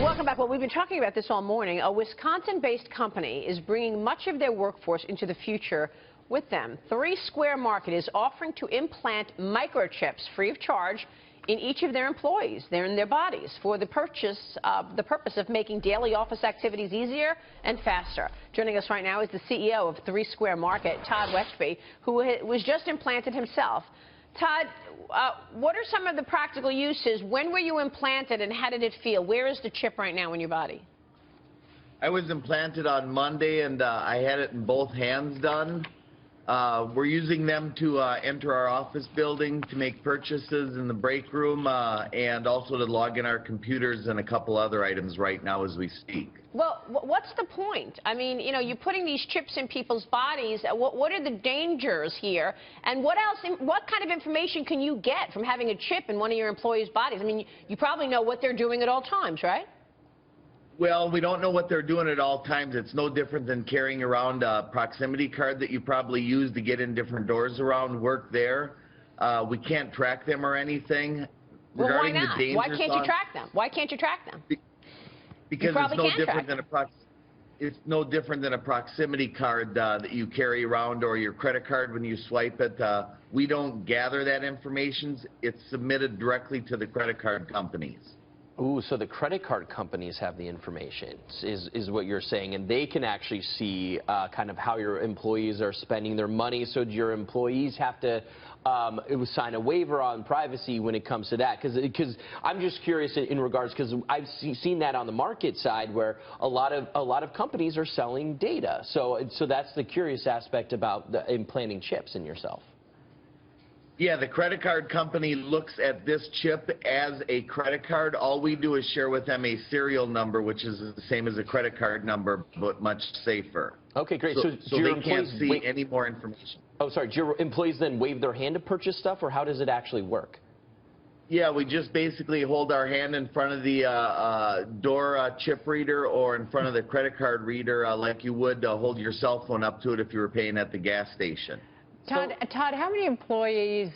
Welcome back. Well, we've been talking about this all morning. A Wisconsin-based company is bringing much of their workforce into the future with them. 3 Square Market is offering to implant microchips free of charge in each of their employees. They're in their bodies for the purpose of making daily office activities easier and faster. Joining us right now is the CEO of 3 Square Market, Todd Westby, who was just implanted himself. Todd, what are some of the practical uses? When were you implanted and how did it feel? Where is the chip right now in your body? I was implanted on Monday and I had it in both hands done. We're using them to enter our office building, to make purchases in the break room, and also to log in our computers and a couple other items right now as we speak. Well, what's the point? I mean, you know, you're putting these chips in people's bodies. What are the dangers here? And what else? What kind of information can you get from having a chip in one of your employees' bodies? I mean, you probably know what they're doing at all times, right? Well, we don't know what they're doing at all times. It's no different than carrying around a proximity card that you probably use to get in different doors around work there. We can't track them or anything. Well, why not? Why can't you track them? Why can't you track them? Because it's no different than a proximity card that you carry around, or your credit card when you swipe it. We don't gather that information. It's submitted directly to the credit card companies. Ooh, so the credit card companies have the information, is what you're saying, and they can actually see kind of how your employees are spending their money. So do your employees have to sign a waiver on privacy when it comes to that? Because I'm just curious in regards, because I've seen that on the market side where a lot of companies are selling data. So that's the curious aspect about implanting chips in yourself. Yeah, the credit card company looks at this chip as a credit card. All we do is share with them a serial number, which is the same as a credit card number, but much safer. Okay, great. So they can't see any more information. Oh, sorry. Do your employees then wave their hand to purchase stuff, or how does it actually work? Yeah, we just basically hold our hand in front of the door chip reader or in front of the credit card reader like you would hold your cell phone up to it if you were paying at the gas station. Todd, how many employees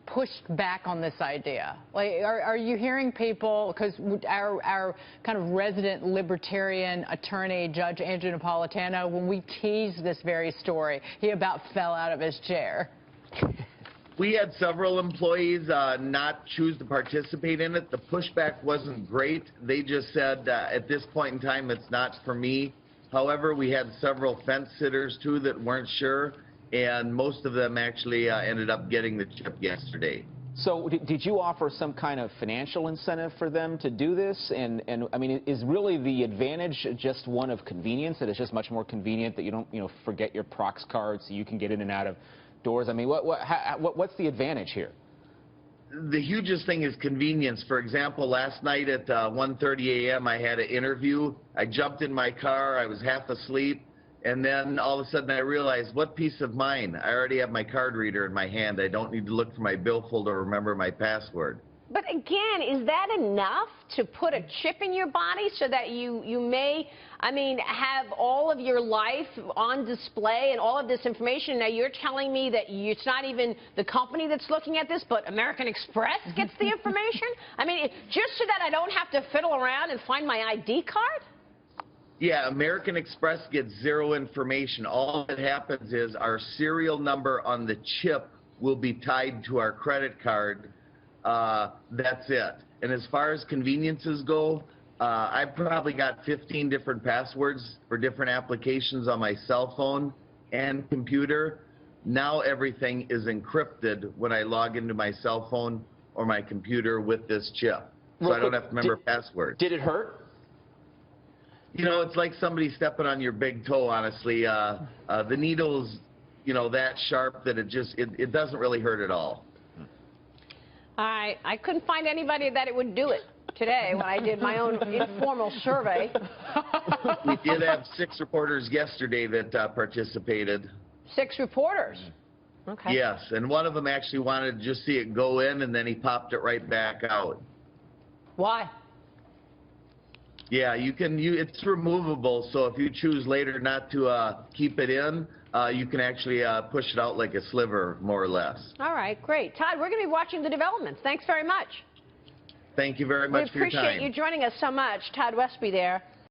pushed back on this idea? Like, are you hearing people, because our kind of resident libertarian attorney, Judge Andrew Napolitano, when we teased this very story, he about fell out of his chair. We had several employees not choose to participate in it. The pushback wasn't great. They just said, at this point in time, it's not for me. However, we had several fence sitters, too, that weren't sure. And most of them actually ended up getting the chip yesterday. So did you offer some kind of financial incentive for them to do this? And I mean, is really the advantage just one of convenience, that it's just much more convenient that you don't, forget your Prox card so you can get in and out of doors? I mean, what's the advantage here? The hugest thing is convenience. For example, last night at 1:30 a.m. I had an interview. I jumped in my car. I was half asleep. And then all of a sudden I realized, what peace of mind. I already have my card reader in my hand. I don't need to look for my billfold or remember my password. But again, is that enough to put a chip in your body so that you may, I mean, have all of your life on display and all of this information? Now you're telling me that it's not even the company that's looking at this, but American Express gets the information? I mean, just so that I don't have to fiddle around and find my ID card? Yeah, American Express gets zero information. All that happens is our serial number on the chip will be tied to our credit card. That's it. And as far as conveniences go, I've probably got 15 different passwords for different applications on my cell phone and computer. Now everything is encrypted when I log into my cell phone or my computer with this chip. So I don't have to remember passwords. Did it hurt? You know, it's like somebody stepping on your big toe, honestly. The needle's, that sharp that it doesn't really hurt at all. I couldn't find anybody that it would do it today when I did my own informal survey. We did have 6 reporters yesterday that participated. 6 reporters? Okay. Yes, and one of them actually wanted to just see it go in, and then he popped it right back out. Why? Yeah, it's removable, so if you choose later not to keep it in, you can actually push it out like a sliver, more or less. All right, great. Todd, we're going to be watching the developments. Thanks very much. Thank you very much for your time. We appreciate you joining us so much. Todd Westby there.